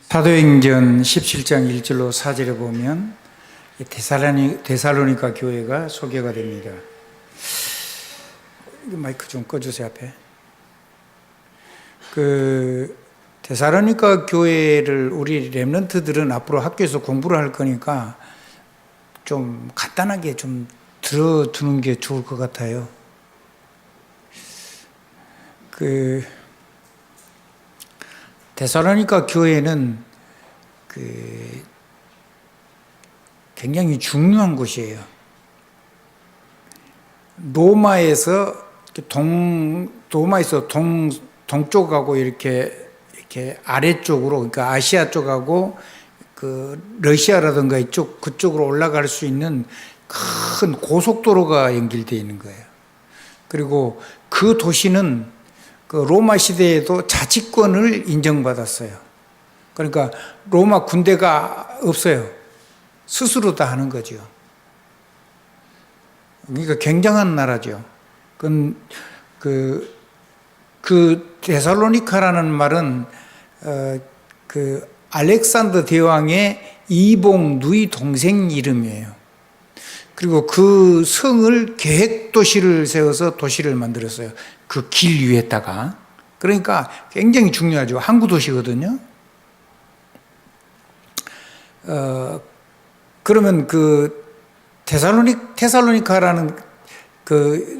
사도행전 17장 1절로 4절에 보면 데살로니가 교회가 소개가 됩니다. 마이크 좀 꺼주세요. 앞에. 데살로니가 교회를 우리 렘넌트들은 앞으로 학교에서 공부를 할 거니까 좀 간단하게 좀 들어두는 게 좋을 것 같아요. 데살로니가 교회는 굉장히 중요한 곳이에요. 로마에서 동쪽하고 이렇게 아래쪽으로, 그러니까 아시아 쪽하고 러시아라든가 그쪽으로 올라갈 수 있는 큰 고속도로가 연결되어 있는 거예요. 그리고 그 도시는 로마 시대에도 자치권을 인정받았어요. 그러니까 로마 군대가 없어요. 스스로 다 하는 거죠. 그러니까 굉장한 나라죠. 데살로니카라는 말은 알렉산더 대왕의 이복 누이 동생 이름이에요. 그리고 그 성을 계획 도시를 세워서 도시를 만들었어요. 그 길 위에다가. 그러니까 굉장히 중요하죠. 항구 도시거든요. 그러면 데살로니카라는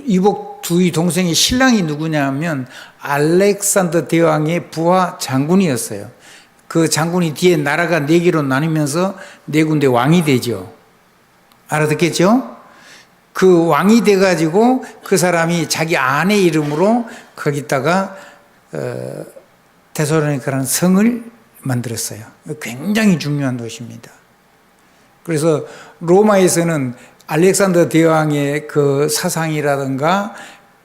이복 두이 동생의 신랑이 누구냐면 알렉산더 대왕의 부하 장군이었어요. 그 장군이 뒤에 나라가 4개로 나뉘면서 4군데 왕이 되죠. 알아듣겠죠? 그 왕이 돼가지고 그 사람이 자기 아내 이름으로 거기다가 데살로니카라는 성을 만들었어요. 굉장히 중요한 도시입니다. 그래서 로마에서는 알렉산더 대왕의 그 사상이라든가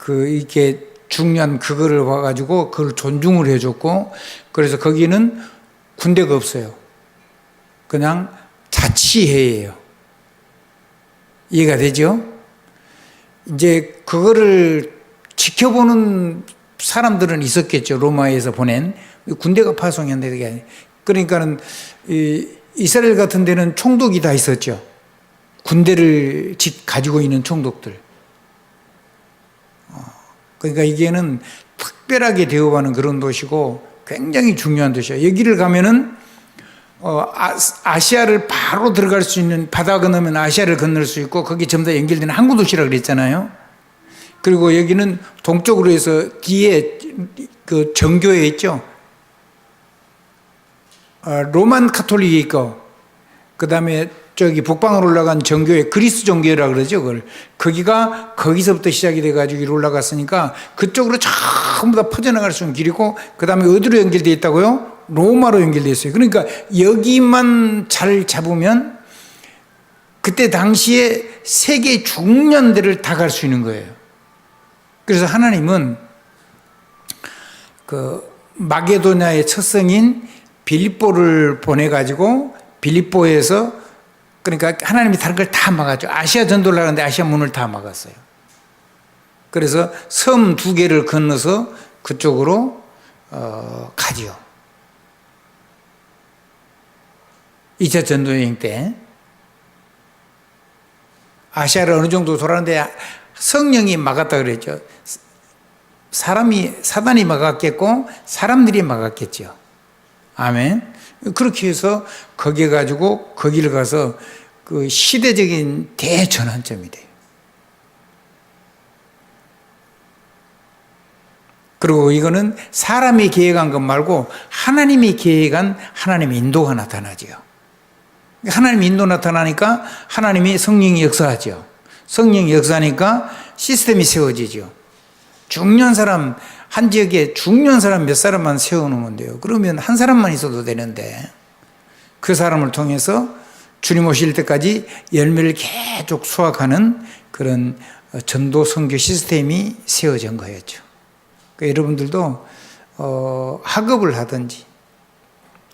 이렇게 중요한 그거를 봐가지고 그걸 존중을 해줬고, 그래서 거기는 군대가 없어요. 그냥 자치회예요. 이해가 되죠? 이제 그거를 지켜보는 사람들은 있었겠죠. 로마에서 보낸 군대가 파송했는데 그게 아니에요. 그러니까는 이스라엘 같은 데는 총독이 다 있었죠. 군대를 가지고 있는 총독들. 그러니까 이게는 특별하게 대우받는 그런 도시고 굉장히 중요한 도시예요. 여기를 가면은 아시아를 바로 들어갈 수 있는, 바다 건너면 아시아를 건널 수 있고 거기 전부 다 연결되는 항구 도시라고 그랬잖아요. 그리고 여기는 동쪽으로 해서 뒤에 그 정교회 있죠. 로만 카톨릭이 있고, 그 다음에 저기 북방으로 올라간 정교회, 그리스 정교회라고 그러죠. 거기서부터 시작이 돼가지고 위로 올라갔으니까 그쪽으로 전부 다 퍼져나갈 수 있는 길이고, 그 다음에 어디로 연결되어 있다고요? 로마로 연결되어 있어요. 그러니까 여기만 잘 잡으면 그때 당시에 세계 중년대를 다 갈 수 있는 거예요. 그래서 하나님은 마게도냐의 첫 성인 빌립보를 보내가지고 빌립보에서, 그러니까 하나님이 다른 걸 다 막았죠. 아시아 전도를 하는데 아시아 문을 다 막았어요. 그래서 섬 2개를 건너서 그쪽으로 가지요. 2차 전도여행 때 아시아를 어느 정도 돌았는데 성령이 막았다 그랬죠. 사단이 막았겠고 사람들이 막았겠죠. 아멘. 그렇게 해서 거기에 가지고 거기를 가서 그 시대적인 대전환점이 돼요. 그리고 이거는 사람이 계획한 것 말고 하나님이 계획한 하나님의 인도가 나타나죠. 하나님의 인도 나타나니까 하나님이 성령이 역사하죠. 성령이 역사하니까 시스템이 세워지죠. 중년 사람, 한 지역에 중년 사람 몇 사람만 세워놓으면 돼요. 그러면 한 사람만 있어도 되는데 그 사람을 통해서 주님 오실 때까지 열매를 계속 수확하는 그런 전도 선교 시스템이 세워진 거였죠. 그러니까 여러분들도 학업을 하든지,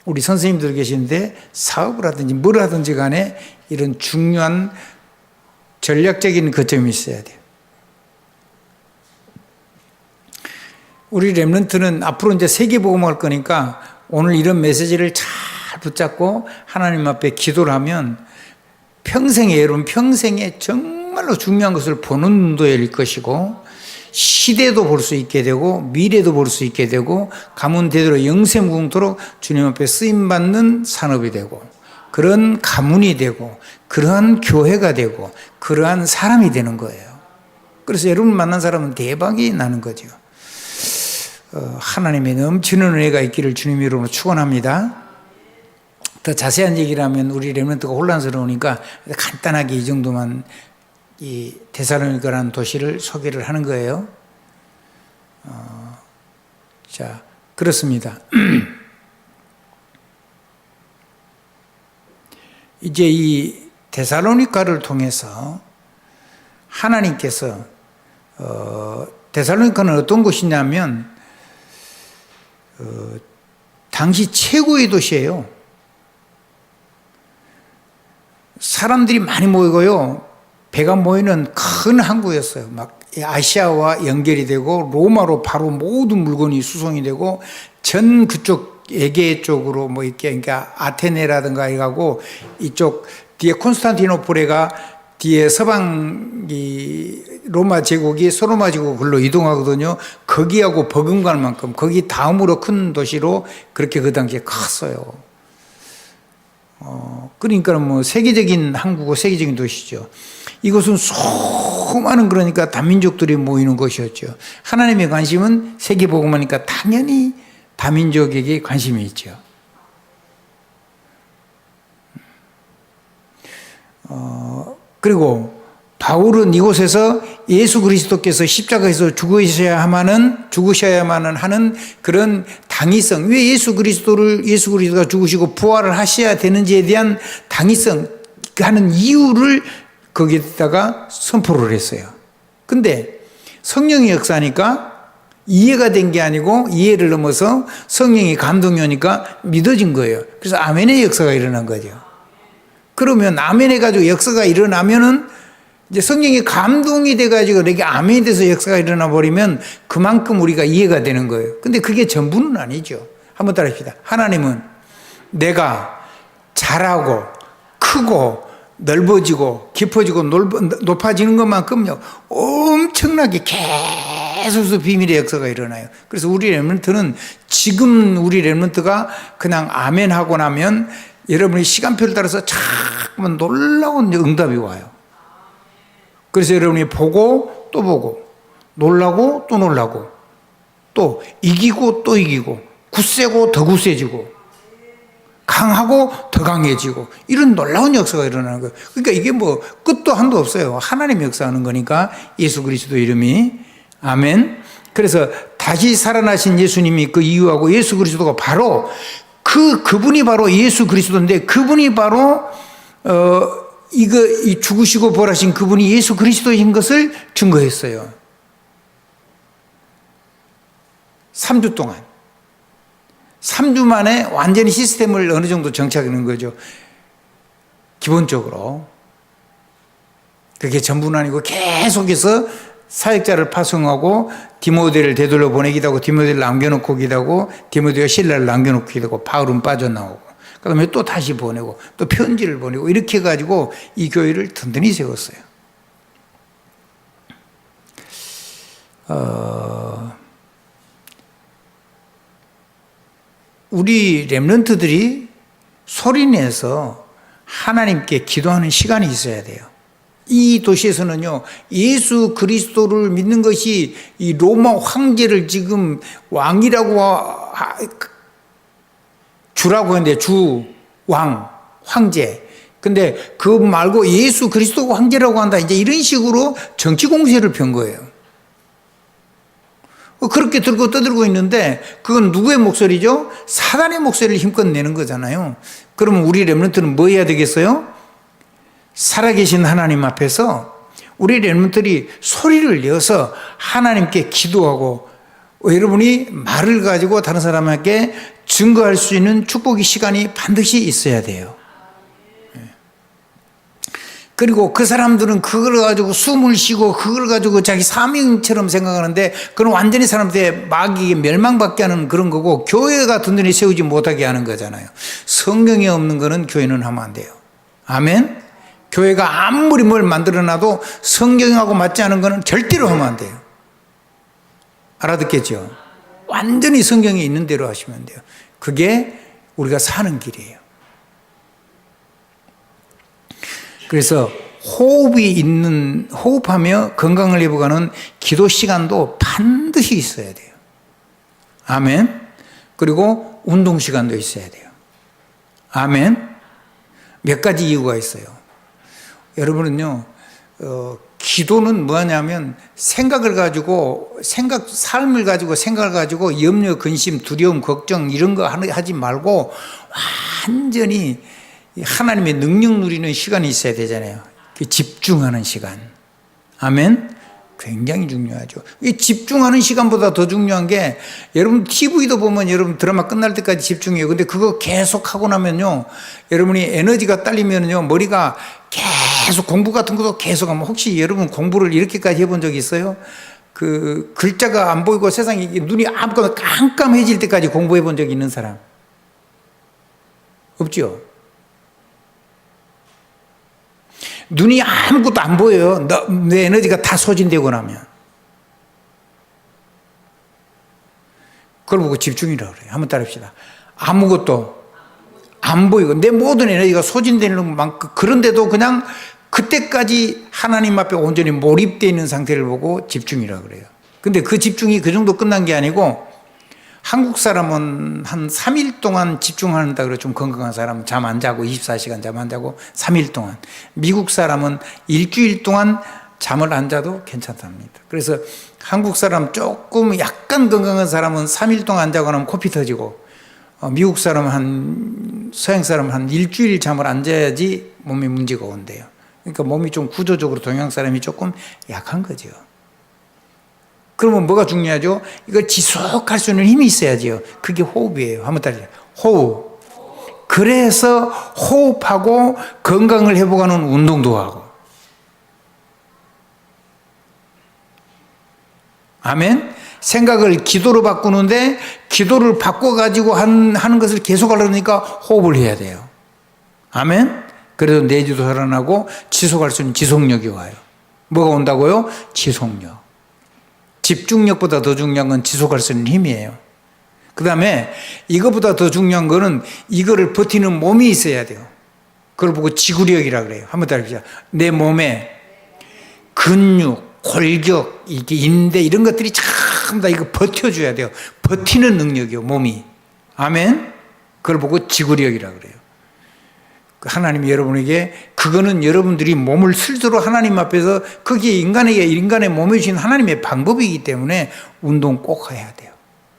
우리 선생님들 계시는데 사업을 하든지 뭘 하든지 간에 이런 중요한 전략적인 거점이 있어야 돼요. 우리 렘넌트는 앞으로 이제 세계복음을 할 거니까 오늘 이런 메시지를 잘 잘 붙잡고 하나님 앞에 기도를 하면 여러분 평생에 정말로 중요한 것을 보는 눈도 열릴 것이고 시대도 볼 수 있게 되고 미래도 볼 수 있게 되고 가문 대대로 영생무궁토록 주님 앞에 쓰임받는 산업이 되고 그런 가문이 되고 그러한 교회가 되고 그러한 사람이 되는 거예요. 그래서 여러분 만난 사람은 대박이 나는 거죠. 하나님의 넘치는 은혜가 있기를 주님 이름으로 축원합니다. 더 자세한 얘기를 하면 우리 렘넌트가 혼란스러우니까 간단하게 이 정도만 이 데살로니가라는 도시를 소개를 하는 거예요. 자, 그렇습니다. 이제 이 데살로니가를 통해서 하나님께서 데살로니가는 어떤 곳이냐면 당시 최고의 도시예요. 사람들이 많이 모이고요. 배가 모이는 큰 항구였어요. 막 아시아와 연결이 되고 로마로 바로 모든 물건이 수송이 되고 전 그쪽 에게 쪽으로 뭐 이렇게 그러니까 아테네라든가 해가고 이쪽 뒤에 콘스탄티노플에가 뒤에 서방 이 로마 제국이 소로마 제국 글로 이동하거든요. 거기하고 버금갈 만큼 거기 다음으로 큰 도시로 그렇게 그 당시에 컸어요. 그러니까 뭐 세계적인 항구고 세계적인 도시죠. 이것은 수많은 그러니까 다민족들이 모이는 곳이었죠. 하나님의 관심은 세계복음하니까 당연히 다민족에게 관심이 있죠. 그리고 바울은 이곳에서 예수 그리스도께서 십자가에서 죽으셔야만 하는 그런 당위성, 왜 예수 그리스도가 죽으시고 부활을 하셔야 되는지에 대한 당위성 하는 이유를 거기에다가 선포를 했어요. 근데 성령의 역사니까 이해가 된 게 아니고 이해를 넘어서 성령이 감동이 오니까 믿어진 거예요. 그래서 아멘의 역사가 일어난 거죠. 그러면 아멘해가지고 역사가 일어나면은 이제 성령이 감동이 돼가지고 이렇게 아멘이 돼서 역사가 일어나 버리면 그만큼 우리가 이해가 되는 거예요. 근데 그게 전부는 아니죠. 한번 따라합시다. 하나님은 내가 자라고 크고 넓어지고 깊어지고 높아지는 것만큼요 엄청나게 계속 비밀의 역사가 일어나요. 그래서 우리 렘넌트는 지금 우리 렘넌트가 그냥 아멘하고 나면 여러분이 시간표를 따라서 자꾸만 놀라운 응답이 와요. 그래서 여러분이 보고 또 보고 놀라고 또 놀라고 또 이기고 또 이기고 굳세고 더 굳세지고 강하고 더 강해지고 이런 놀라운 역사가 일어나는 거예요. 그러니까 이게 뭐 끝도 한도 없어요. 하나님이 역사하는 거니까 예수 그리스도 이름이 아멘. 그래서 다시 살아나신 예수님이 그 이유하고 예수 그리스도가 바로 그분이 바로 예수 그리스도인데 그분이 바로 이 죽으시고 부활하신 그분이 예수 그리스도인 것을 증거했어요. 3주 동안. 3주 만에 완전히 시스템을 어느 정도 정착하는 거죠. 기본적으로. 그게 전부는 아니고 계속해서 사역자를 파송하고 디모데를 되돌려 보내기도 하고 디모데를 남겨놓고 기도 하고 디모데가 신라를 남겨놓고 기도 하고 바울은 빠져나오고 그 다음에 또 다시 보내고 또 편지를 보내고 이렇게 해가지고 이 교회를 든든히 세웠어요. 우리 렘넌트들이 소리내서 하나님께 기도하는 시간이 있어야 돼요. 이 도시에서는요, 예수 그리스도를 믿는 것이 이 로마 황제를 지금 왕이라고 주라고 했는데 주, 왕, 황제. 근데 그거 말고 예수 그리스도가 황제라고 한다. 이제 이런 식으로 정치 공세를 편 거예요. 그렇게 들고 떠들고 있는데 그건 누구의 목소리죠? 사단의 목소리를 힘껏 내는 거잖아요. 그러면 우리 렘넌트는 뭐 해야 되겠어요? 살아계신 하나님 앞에서 우리 렘넌트들이 소리를 내어서 하나님께 기도하고 여러분이 말을 가지고 다른 사람에게 증거할 수 있는 축복의 시간이 반드시 있어야 돼요. 그리고 그 사람들은 그걸 가지고 숨을 쉬고 그걸 가지고 자기 사명처럼 생각하는데 그건 완전히 사람들의 마귀에게 멸망받게 하는 그런 거고 교회가 든든히 세우지 못하게 하는 거잖아요. 성경에 없는 거는 교회는 하면 안 돼요. 아멘? 교회가 아무리 뭘 만들어놔도 성경하고 맞지 않은 거는 절대로 하면 안 돼요. 알아듣겠죠? 완전히 성경에 있는 대로 하시면 돼요. 그게 우리가 사는 길이에요. 그래서 호흡하며 건강을 회복하는 기도 시간도 반드시 있어야 돼요. 아멘. 그리고 운동 시간도 있어야 돼요. 아멘. 몇 가지 이유가 있어요. 여러분은요, 기도는 뭐냐면 삶을 가지고 생각을 가지고 염려, 근심, 두려움, 걱정 이런 거 하지 말고 완전히 하나님의 능력 누리는 시간이 있어야 되잖아요. 집중하는 시간. 아멘. 굉장히 중요하죠. 이 집중하는 시간보다 더 중요한 게 여러분 TV도 보면 여러분 드라마 끝날 때까지 집중해요. 근데 그거 계속 하고 나면요, 여러분이 에너지가 딸리면요, 머리가 계속 공부 같은 것도 계속 하면, 혹시 여러분 공부를 이렇게까지 해본 적 있어요? 그 글자가 안 보이고 세상에 눈이 아무거나 깜깜해질 때까지 공부해 본 적 있는 사람? 없죠? 눈이 아무것도 안 보여요. 내 에너지가 다 소진되고 나면. 그걸 보고 집중이라고 그래요. 한번 따라합시다. 아무것도 안 보이고 내 모든 에너지가 소진되는 만큼, 그런데도 그냥 그때까지 하나님 앞에 온전히 몰입되어 있는 상태를 보고 집중이라고 그래요. 근데 그 집중이 그 정도 끝난 게 아니고, 한국 사람은 한 3일 동안 집중한다 그래요. 좀 건강한 사람은 잠 안 자고 24시간 잠 안 자고 3일 동안. 미국 사람은 일주일 동안 잠을 안 자도 괜찮답니다. 그래서 한국 사람 조금 약간 건강한 사람은 3일 동안 안 자고 나면 코피 터지고, 미국 사람은 서양 사람은 한 일주일 잠을 안 자야지 몸에 문제가 온대요. 그러니까 몸이 좀 구조적으로 동양 사람이 조금 약한 거죠. 그러면 뭐가 중요하죠? 이걸 지속할 수 있는 힘이 있어야지요. 그게 호흡이에요. 한번 따라해요. 호흡. 그래서 호흡하고 건강을 회복하는 운동도 하고. 아멘. 생각을 기도로 바꾸는데, 기도를 바꿔가지고 하는 것을 계속 하려니까 호흡을 해야 돼요. 아멘. 그래도 내지도 살아나고 지속할 수 있는 지속력이 와요. 뭐가 온다고요? 지속력. 집중력보다 더 중요한 건 지속할 수 있는 힘이에요. 그 다음에 이거보다 더 중요한 거는 이거를 버티는 몸이 있어야 돼요. 그걸 보고 지구력이라고 그래요. 한번 따라해보자. 내 몸에 근육, 골격, 이게 인대 이런 것들이 참 다 이거 버텨줘야 돼요. 버티는 능력이요, 몸이. 아멘. 그걸 보고 지구력이라고 그래요. 하나님이 여러분에게, 그거는 여러분들이 몸을 스스로 하나님 앞에서, 그게 인간의 몸에 주신 하나님의 방법이기 때문에 운동 꼭 해야 돼요.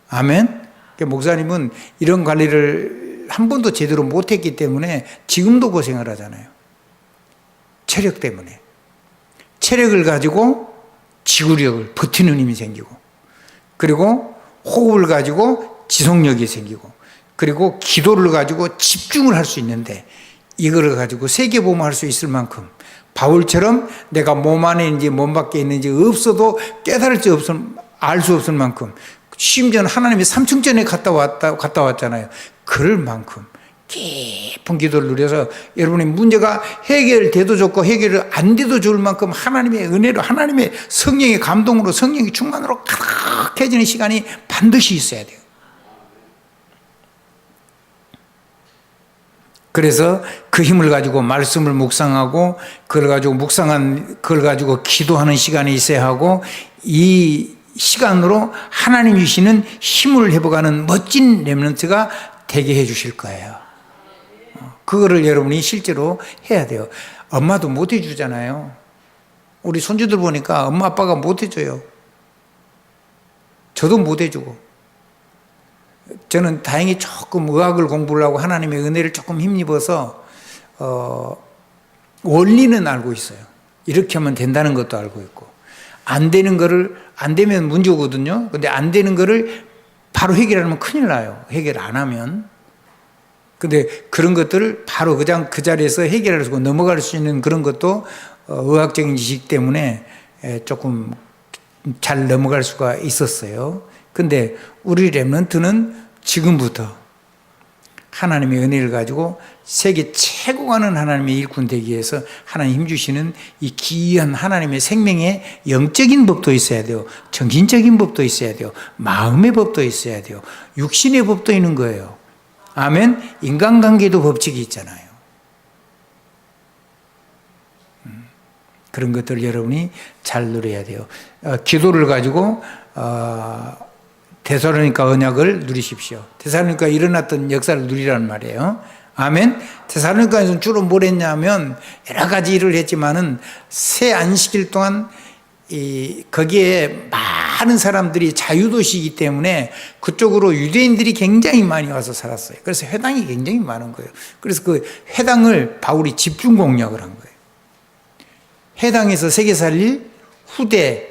아멘. 목사님은 이런 관리를 한 번도 제대로 못했기 때문에 지금도 고생을 하잖아요. 체력 때문에. 체력을 가지고 지구력을, 버티는 힘이 생기고, 그리고 호흡을 가지고 지속력이 생기고, 그리고 기도를 가지고 집중을 할 수 있는데, 이거를 가지고 세계보험할 수 있을 만큼, 바울처럼 내가 몸 안에 있는지 몸 밖에 있는지 없어도 알 수 없을 만큼, 심지어는 하나님이 삼층전에 갔다 왔잖아요. 그럴 만큼 깊은 기도를 누려서 여러분의 문제가 해결돼도 좋고 해결 안 돼도 좋을 만큼 하나님의 은혜로, 하나님의 성령의 감동으로, 성령의 충만으로 가득해지는 시간이 반드시 있어야 돼요. 그래서 그 힘을 가지고 말씀을 묵상하고, 그걸 가지고 기도하는 시간이 있어야 하고, 이 시간으로 하나님 주시는 힘을 회복하는 멋진 렘넌트가 되게 해 주실 거예요. 그거를 여러분이 실제로 해야 돼요. 엄마도 못 해주잖아요. 우리 손주들 보니까 엄마 아빠가 못 해줘요. 저도 못 해주고. 저는 다행히 조금 의학을 공부를 하고 하나님의 은혜를 조금 힘입어서 원리는 알고 있어요. 이렇게 하면 된다는 것도 알고 있고, 안 되면 문제거든요. 근데 안 되는 거를 바로 해결하면 큰일 나요. 해결 안 하면. 근데 그런 것들을 바로 그냥 그 자리에서 해결할 수 있고 넘어갈 수 있는 그런 것도 의학적인 지식 때문에 조금 잘 넘어갈 수가 있었어요. 근데 우리 렘넌트는 지금부터 하나님의 은혜를 가지고 세계 최고 가는 하나님의 일꾼 되기 위해서 하나님 힘주시는 이 귀한 하나님의 생명의 영적인 법도 있어야 돼요. 정신적인 법도 있어야 돼요. 마음의 법도 있어야 돼요. 육신의 법도 있는 거예요. 아멘. 인간관계도 법칙이 있잖아요. 그런 것들 여러분이 잘 누려야 돼요. 기도를 가지고 데살로니가 언약을 누리십시오. 데살로니가 일어났던 역사를 누리라는 말이에요. 아멘. 데살로니가에서는 주로 뭘 했냐면 여러 가지 일을 했지만은 새 안식일 동안 거기에 많은 사람들이 자유도시이기 때문에 그쪽으로 유대인들이 굉장히 많이 와서 살았어요. 그래서 회당이 굉장히 많은 거예요. 그래서 그 회당을 바울이 집중 공략을 한 거예요. 회당에서 세계 살릴 후대,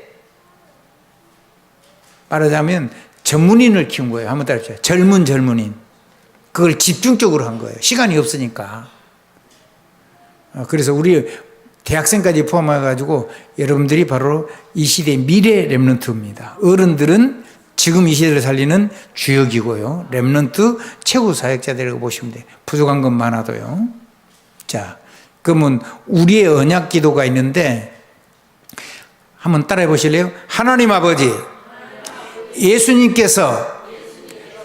말하자면 전문인을 키운 거예요. 한번 따라해보세요. 젊은 전문인. 그걸 집중적으로 한 거예요. 시간이 없으니까. 그래서 우리 대학생까지 포함해가지고 여러분들이 바로 이 시대의 미래 렘넌트입니다. 어른들은 지금 이 시대를 살리는 주역이고요. 렘넌트 최고 사역자들이라고 보시면 돼요. 부족한 건 많아도요. 자, 그러면 우리의 언약 기도가 있는데 한번 따라해 보실래요? 하나님 아버지, 예수님께서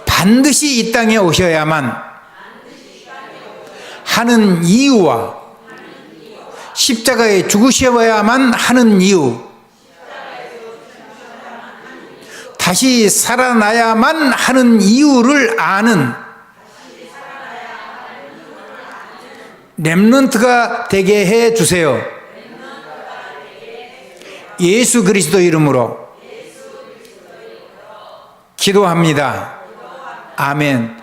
반드시 이 땅에 오셔야만 하는 이유와 십자가에 죽으셔야만 하는 이유, 다시 살아나야만 하는 이유를 아는 렘넌트가 되게 해 주세요. 예수 그리스도 이름으로 기도합니다. 아멘.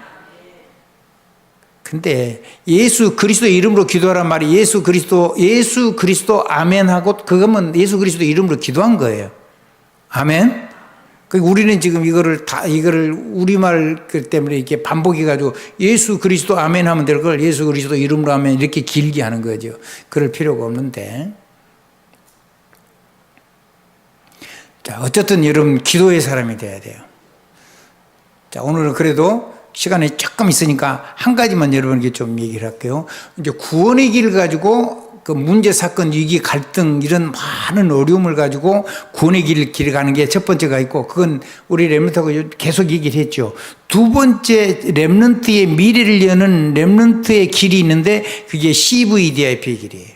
근데 예수 그리스도 이름으로 기도하란 말이 예수 그리스도 아멘 하고 그거면 예수 그리스도 이름으로 기도한 거예요. 아멘. 우리는 지금 이거를 우리말 때문에 이렇게 반복해가지고 예수 그리스도 아멘 하면 될 걸 예수 그리스도 이름으로 아멘 이렇게 길게 하는 거죠. 그럴 필요가 없는데. 자, 어쨌든 여러분 기도의 사람이 돼야 돼요. 자, 오늘은 그래도 시간이 조금 있으니까 한 가지만 여러분에게 좀 얘기를 할게요. 이제 구원의 길을 가지고 그 문제, 사건, 위기, 갈등 이런 많은 어려움을 가지고 구원의 길을 가는 게 첫 번째가 있고 그건 우리 렘넌트하고 계속 얘기를 했죠. 두 번째 렘넌트의 미래를 여는 렘넌트의 길이 있는데 그게 CVDIP의 길이에요.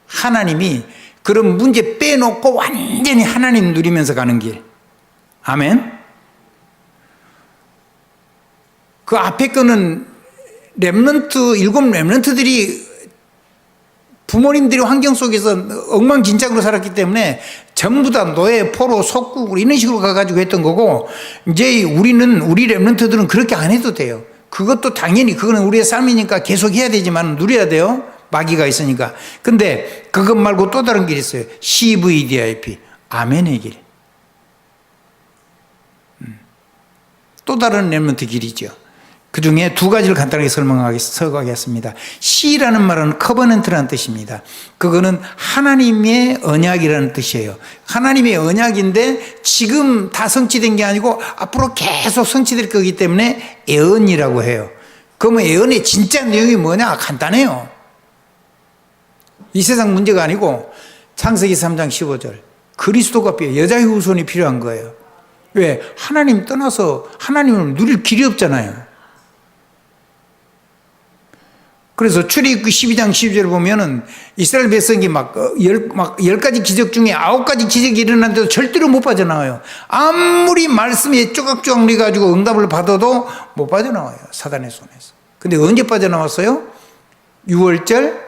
하나님이 그런 문제 빼놓고 완전히 하나님 누리면서 가는 길. 아멘. 그 앞에 거는 일곱 렘넌트들이 부모님들이 환경 속에서 엉망진창으로 살았기 때문에 전부 다 노예, 포로, 속국 이런 식으로 가가지고 했던 거고 이제 우리 렘넌트들은 그렇게 안 해도 돼요. 그것도 당연히 그거는 우리의 삶이니까 계속 해야 되지만 누려야 돼요. 마귀가 있으니까. 근데 그것 말고 또 다른 길이 있어요. CVDIP. 아멘의 길. 또 다른 렘넌트 길이죠. 그 중에 두 가지를 간단하게 설명하겠습니다. C라는 말은 커버넌트라는 뜻입니다. 그거는 하나님의 언약이라는 뜻이에요. 하나님의 언약인데 지금 다 성취된 게 아니고 앞으로 계속 성취될 거기 때문에 예언이라고 해요. 그러면 예언의 진짜 내용이 뭐냐? 간단해요. 이 세상 문제가 아니고 창세기 3장 15절 그리스도가 필요해요. 여자의 후손이 필요한 거예요. 왜? 하나님 떠나서 하나님을 누릴 길이 없잖아요. 그래서 출애굽기 12장 12절을 보면은 이스라엘 백성이 막 10가지 기적 중에 9가지 기적이 일어났는데도 절대로 못 빠져나와요. 아무리 말씀에 쪼각쪼각 내가지고 응답을 받아도 못 빠져나와요. 사단의 손에서. 근데 언제 빠져나왔어요? 6월절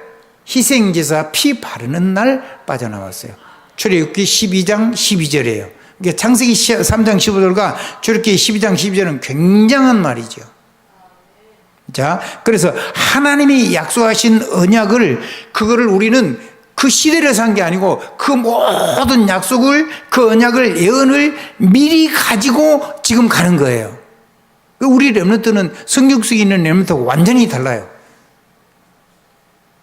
희생제사 피 바르는 날 빠져나왔어요. 출애굽기 12장 12절이에요. 그러니까 창세기 3장 15절과 출애굽기 12장 12절은 굉장한 말이죠. 자, 그래서 하나님이 약속하신 언약을 그거를 우리는 그 시대를 산 게 아니고 그 모든 약속을 그 언약을 예언을 미리 가지고 지금 가는 거예요. 우리 렘넌트는 성경 속에 있는 렘넌트하고 완전히 달라요.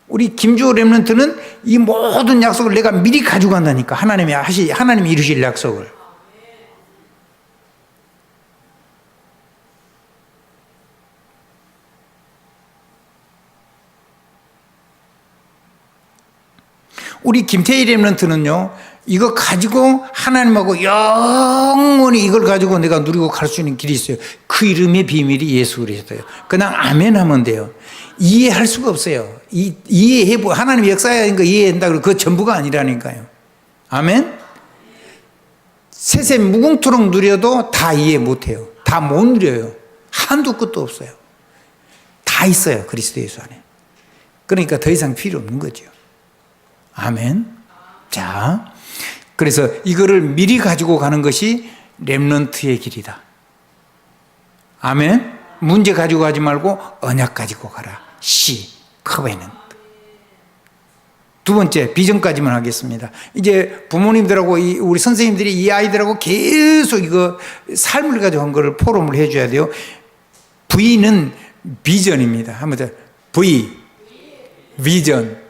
우리 김주호 렘넌트는 이 모든 약속을 내가 미리 가지고 간다니까. 하나님이 이루실 약속을. 우리 김태희 렘넌트는요, 이거 가지고 하나님하고 영원히 이걸 가지고 내가 누리고 갈 수 있는 길이 있어요. 그 이름의 비밀이 예수 그리스도예요. 그냥 아멘 하면 돼요. 이해할 수가 없어요. 하나님 역사하는 거 이해한다 그러고 그거 전부가 아니라니까요. 아멘? 세세 무궁토록 누려도 다 이해 못해요. 다 못 누려요. 한도 끝도 없어요. 다 있어요. 그리스도 예수 안에. 그러니까 더 이상 필요 없는 거죠. 아멘. 자, 그래서 이거를 미리 가지고 가는 것이 렘넌트의 길이다. 아멘. 문제 가지고 가지 말고 언약 가지고 가라. 커베넌트. 두 번째, 비전까지만 하겠습니다. 이제 부모님들하고 우리 선생님들이 이 아이들하고 계속 이거 삶을 가지고 한 거를 포럼을 해줘야 돼요. V는 비전입니다. 한번 더. 비전.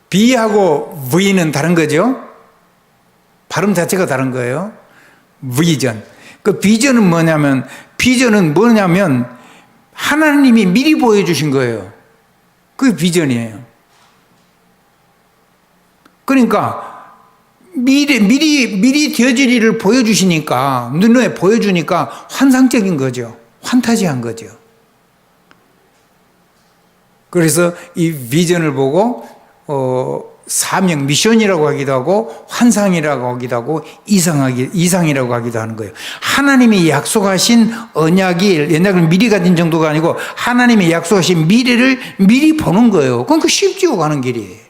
B하고 V는 다른 거죠? 발음 자체가 다른 거예요. 비전. 그 비전은 뭐냐면 하나님이 미리 보여주신 거예요. 그게 비전이에요. 그러니까 미리 되어질 일을 보여주시니까, 눈에 보여주니까 환상적인 거죠. 환타지한 거죠. 그래서 이 비전을 보고 사명, 미션이라고 하기도 하고 환상이라고 하기도 하고 이상이라고 하기도 하는 거예요. 하나님이 약속하신 언약을 미리 가진 정도가 아니고 하나님이 약속하신 미래를 미리 보는 거예요. 그러니까 쉽지고 가는 길이에요.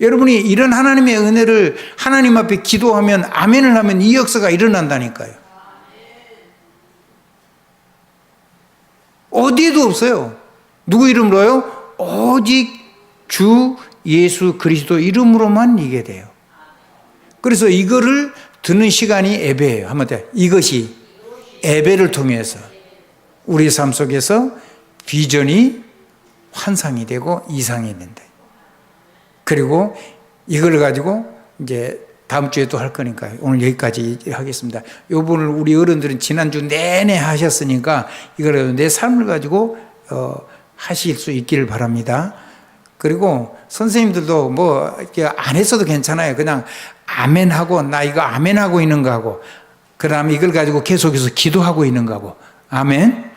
여러분이 이런 하나님의 은혜를 하나님 앞에 기도하면 아멘을 하면 이 역사가 일어난다니까요. 어디에도 없어요. 누구 이름으로요? 오직 주 예수 그리스도 이름으로만 이게 돼요. 그래서 이거를 듣는 시간이 예배예요. 한마디로 이것이 예배를 통해서 우리 삶 속에서 비전이 환상이 되고 이상이 된다. 그리고 이걸 가지고 이제 다음 주에 또 할 거니까 오늘 여기까지 하겠습니다. 요번을 우리 어른들은 지난주 내내 하셨으니까 이걸 내 삶을 가지고 하실 수 있기를 바랍니다. 그리고 선생님들도 뭐 안 했어도 괜찮아요. 그냥 아멘하고 나 이거 아멘하고 있는 거하고 그다음에 이걸 가지고 계속해서 기도하고 있는 거하고 아멘.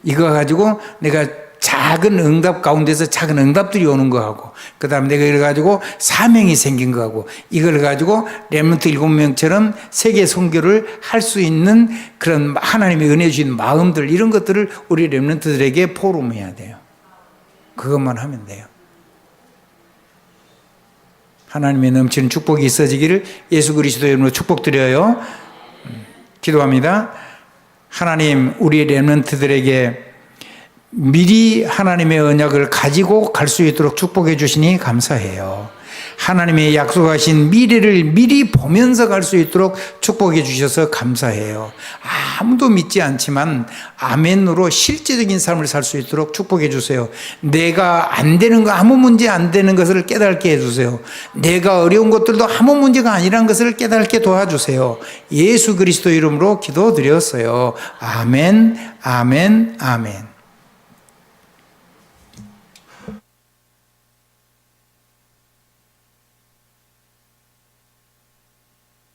이거 가지고 내가 작은 응답 가운데서 작은 응답들이 오는 거하고 그다음에 내가 이걸 가지고 사명이 생긴 거하고 이걸 가지고 렘넌트 7명처럼 세계 선교를 할 수 있는 그런 하나님의 은혜 주신 마음들 이런 것들을 우리 렘넌트들에게 포럼해야 돼요. 그것만 하면 돼요. 하나님의 넘치는 축복이 있어지기를 예수 그리스도의 이름으로 축복드려요. 기도합니다. 하나님, 우리 렘넌트들에게 미리 하나님의 언약을 가지고 갈 수 있도록 축복해 주시니 감사해요. 하나님의 약속하신 미래를 미리 보면서 갈 수 있도록 축복해 주셔서 감사해요. 아무도 믿지 않지만 아멘으로 실제적인 삶을 살 수 있도록 축복해 주세요. 내가 안 되는 거, 아무 문제 안 되는 것을 깨닫게 해주세요. 내가 어려운 것들도 아무 문제가 아니라는 것을 깨닫게 도와주세요. 예수 그리스도 이름으로 기도드렸어요. 아멘, 아멘, 아멘.